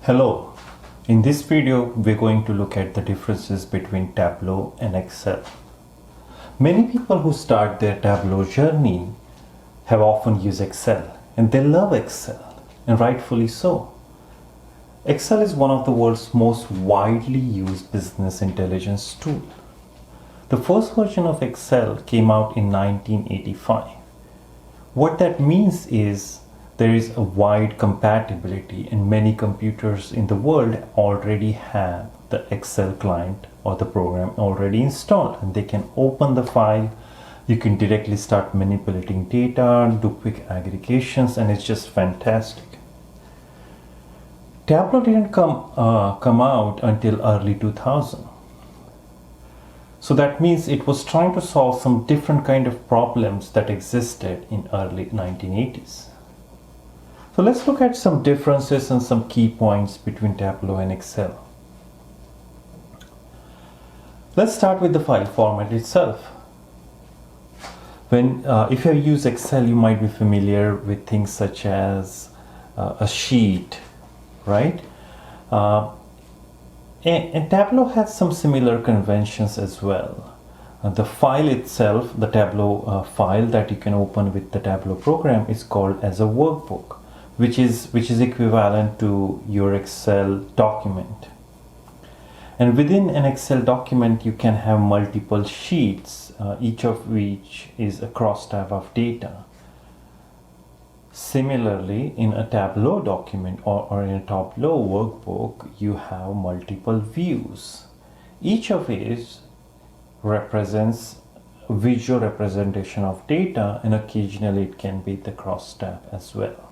Hello, in this video we're going to look at the differences between Tableau and Excel. Many people who start their Tableau journey have often used Excel and they love Excel, and rightfully so. Excel is one of the world's most widely used business intelligence tool. The first version of Excel came out in 1985. What that means is there is a wide compatibility and many computers in the world already have the Excel client or the program already installed, and they can open the file. You can directly start manipulating data, do quick aggregations, and it's just fantastic. Tableau didn't come out until early 2000. So that means it was trying to solve some different kind of problems that existed in early 1980s. So let's look at some differences and some key points between Tableau and Excel. Let's start with the file format itself. If you use Excel, you might be familiar with things such as a sheet, right? And Tableau has some similar conventions as well. The file itself, the Tableau file that you can open with the Tableau program, is called as a workbook, which is equivalent to your Excel document. And within an Excel document, you can have multiple sheets, each of which is a cross tab of data. Similarly, in a Tableau document or in a Tableau workbook, you have multiple views. Each of which represents a visual representation of data, and occasionally it can be the cross tab as well.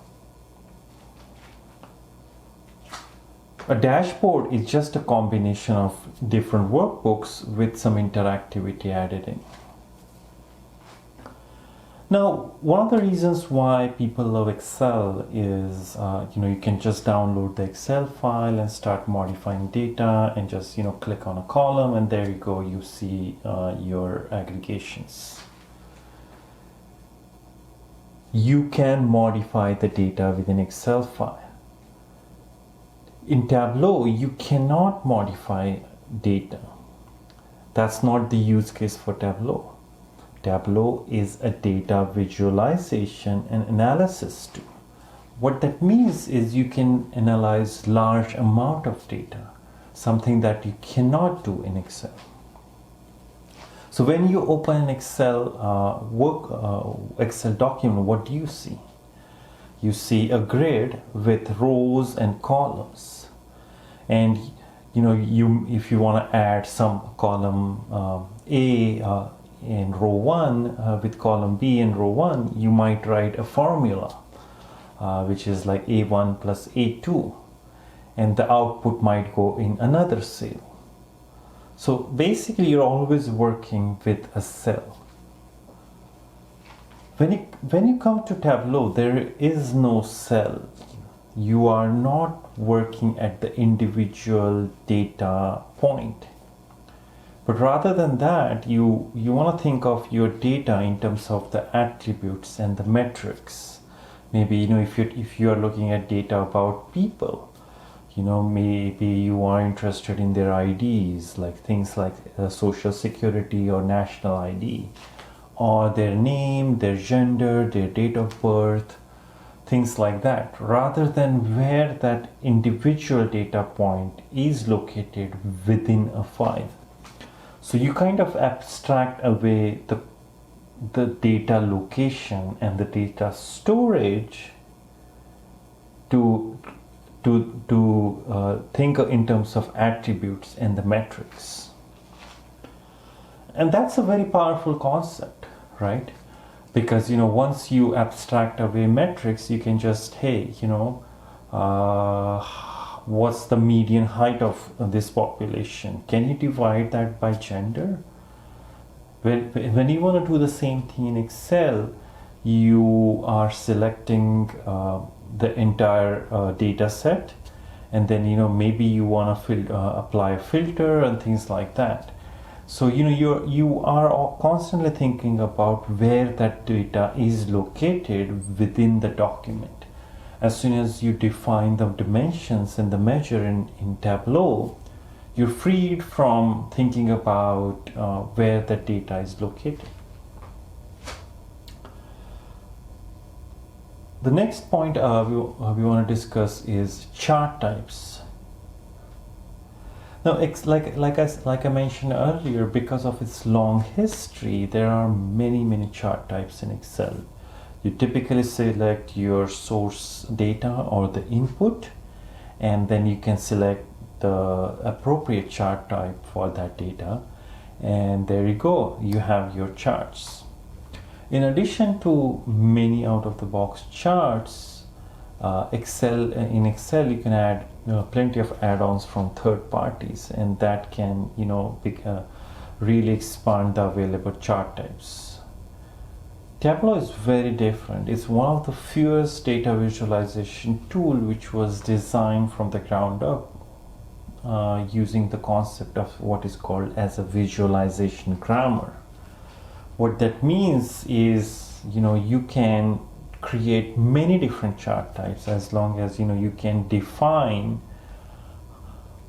A dashboard is just a combination of different workbooks with some interactivity added in. Now, one of the reasons why people love Excel is, you can just download the Excel file and start modifying data and just, click on a column, and there you go, you see your aggregations. You can modify the data within Excel file. In Tableau, you cannot modify data. That's not the use case for Tableau. Tableau is a data visualization and analysis tool. What that means is you can analyze large amount of data, something that you cannot do in Excel. So when you open an Excel Excel document, what do you see? You see a grid with rows and columns, and if you want to add some column A in row 1 with column B in row 1, you might write a formula which is like A1 plus A2, and the output might go in another cell. So basically you're always working with a cell. When you come to Tableau, there is no cell. You are not working at the individual data point. But rather than that, you want to think of your data in terms of the attributes and the metrics. Maybe, if you are looking at data about people, maybe you are interested in their IDs, like things like Social Security or National ID, or their name, their gender, their date of birth, things like that, rather than where that individual data point is located within a file. So you kind of abstract away the data location and the data storage to think in terms of attributes and the metrics. And that's a very powerful concept, right? Because once you abstract away metrics, you can just, what's the median height of this population? Can you divide that by gender? When you want to do the same thing in Excel, you are selecting the entire data set, and then maybe you want to apply a filter and things like that. So you are constantly thinking about where that data is located within the document. As soon as you define the dimensions and the measure in Tableau, you're freed from thinking about where the data is located. The next point we want to discuss is chart types. Now, like I mentioned earlier, because of its long history, there are many chart types in Excel. You typically select your source data or the input, and then you can select the appropriate chart type for that data, and there you go, you have your charts. In addition to many out-of-the-box charts, in Excel you can add plenty of add-ons from third parties, and that can really expand the available chart types. Tableau is very different. It's one of the fewest data visualization tool which was designed from the ground up using the concept of what is called as a visualization grammar. What that means is, you can create many different chart types as long as you can define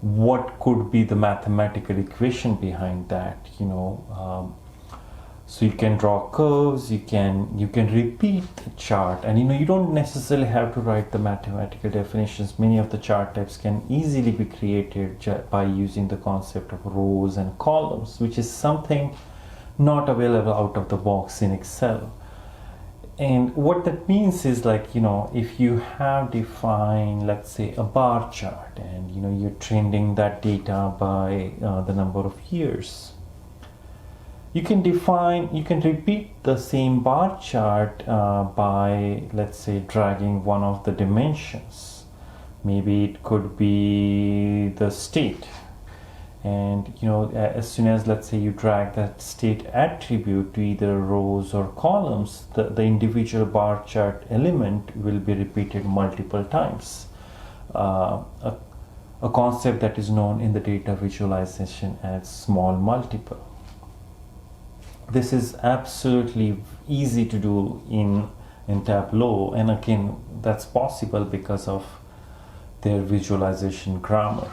what could be the mathematical equation behind that. So you can draw curves, you can repeat the chart, and you don't necessarily have to write the mathematical definitions. Many of the chart types can easily be created by using the concept of rows and columns, which is something not available out of the box in Excel. And what that means is, if you have defined, let's say, a bar chart, and you're trending that data by the number of years, you can repeat the same bar chart by, let's say, dragging one of the dimensions. Maybe it could be the state, and as soon as, let's say, you drag that state attribute to either rows or columns, the individual bar chart element will be repeated multiple times. A concept that is known in the data visualization as small multiple. This is absolutely easy to do in Tableau, and again, that's possible because of their visualization grammar.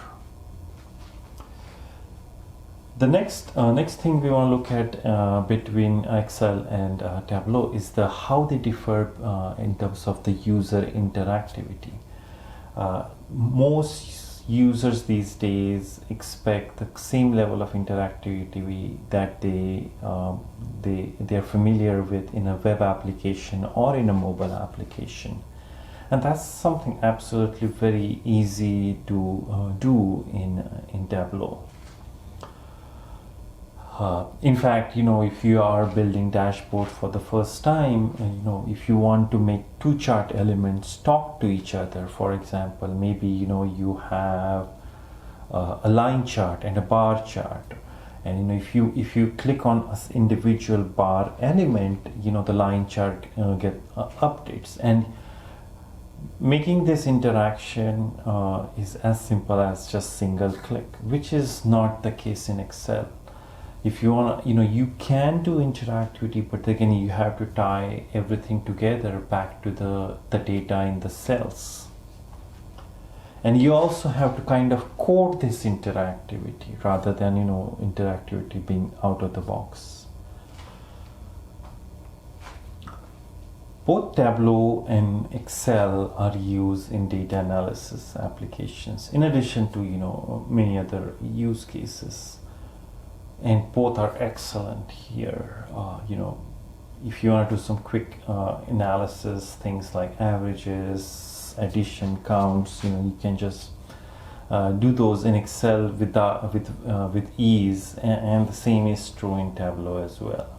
The next thing we want to look at between Excel and Tableau is how they differ in terms of the user interactivity. Most users these days expect the same level of interactivity that they're familiar with in a web application or in a mobile application, and that's something absolutely very easy to do in Tableau. In fact, if you are building dashboard for the first time, if you want to make two chart elements talk to each other, for example, maybe you have a line chart and a bar chart, and if you click on an individual bar element, the line chart get updates, and making this interaction is as simple as just single click, which is not the case in Excel. If you want to, you can do interactivity, but again, you have to tie everything together back to the data in the cells. And you also have to kind of code this interactivity rather than, interactivity being out of the box. Both Tableau and Excel are used in data analysis applications, in addition to, many other use cases. And both are excellent here. If you want to do some quick analysis, things like averages, addition, counts, you can just do those in Excel with ease, and the same is true in Tableau as well.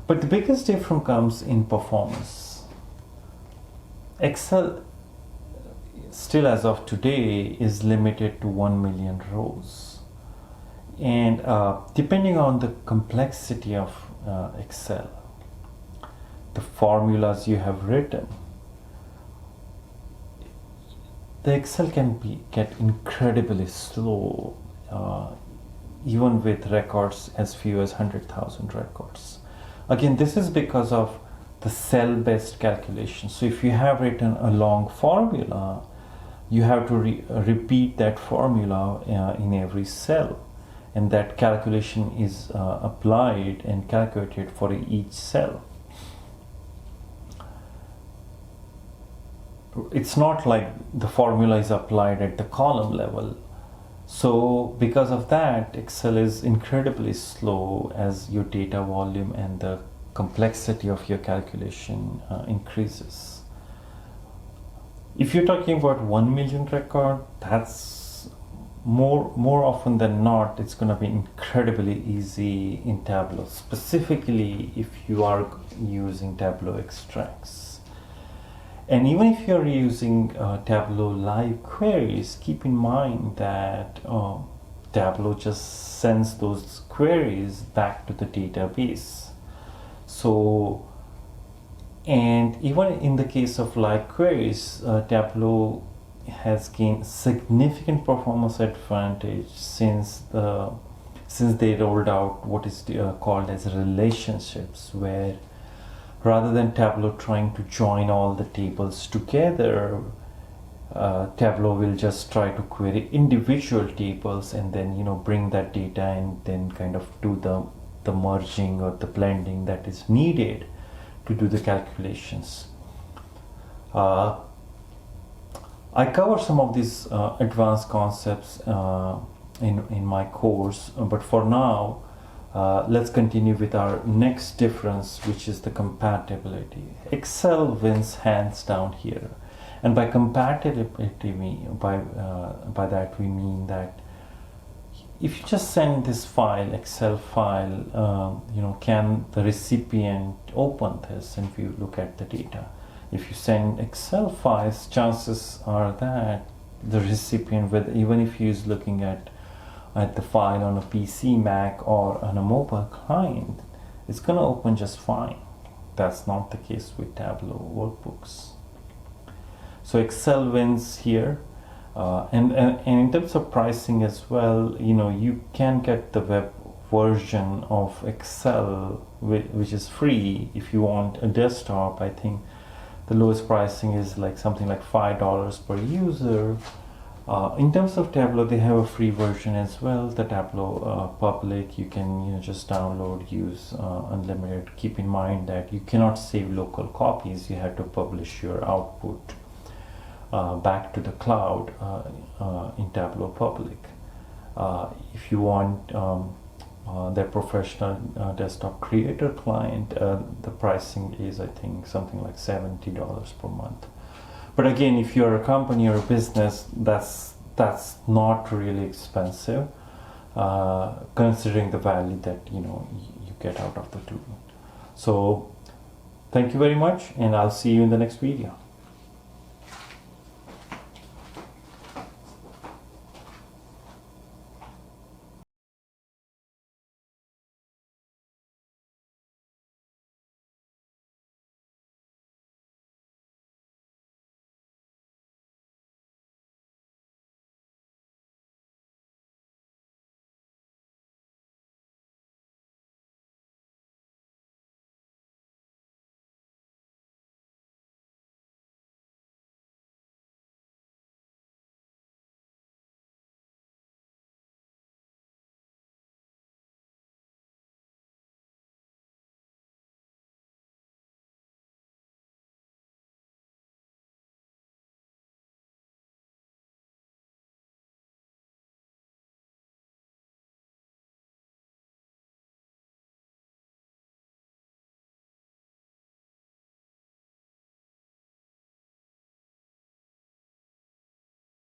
But the biggest difference comes in performance. Excel, still as of today, is limited to 1 million rows. And depending on the complexity of Excel, the formulas you have written, the Excel can get incredibly slow, even with records as few as 100,000 records. Again, this is because of the cell-based calculation. So if you have written a long formula, you have to repeat that formula in every cell, and that calculation is applied and calculated for each cell. It's not like the formula is applied at the column level. So because of that, Excel is incredibly slow as your data volume and the complexity of your calculation increases. If you're talking about 1 million record, that's more often than not, it's going to be incredibly easy in Tableau, specifically if you are using Tableau extracts. And even if you're using Tableau live queries, keep in mind that Tableau just sends those queries back to the database. So, and even in the case of live queries, Tableau has gained significant performance advantage since they rolled out what is called as relationships, where rather than Tableau trying to join all the tables together, Tableau will just try to query individual tables and then bring that data and then kind of do the merging or the blending that is needed to do the calculations. I cover some of these advanced concepts in my course, but for now, let's continue with our next difference, which is the compatibility. Excel wins hands down here, and by compatibility, by that we mean that if you just send this file, Excel file, can the recipient open this and view, look at the data? If you send Excel files, chances are that the recipient, even if he is looking at the file on a PC, Mac, or on a mobile client, it's going to open just fine. That's not the case with Tableau workbooks. So Excel wins here, and in terms of pricing as well, you can get the web version of Excel, which is free. If you want a desktop, I think the lowest pricing is like something like $5 per user. In terms of Tableau, they have a free version as well. The Tableau public, you can just download, use unlimited. Keep in mind that you cannot save local copies. You have to publish your output back to the cloud in Tableau public. If you want their professional desktop creator client, the pricing is, I think, something like $70 per month. But again, if you're a company or a business, that's not really expensive, considering the value that you get out of the tool. So thank you very much, and I'll see you in the next video.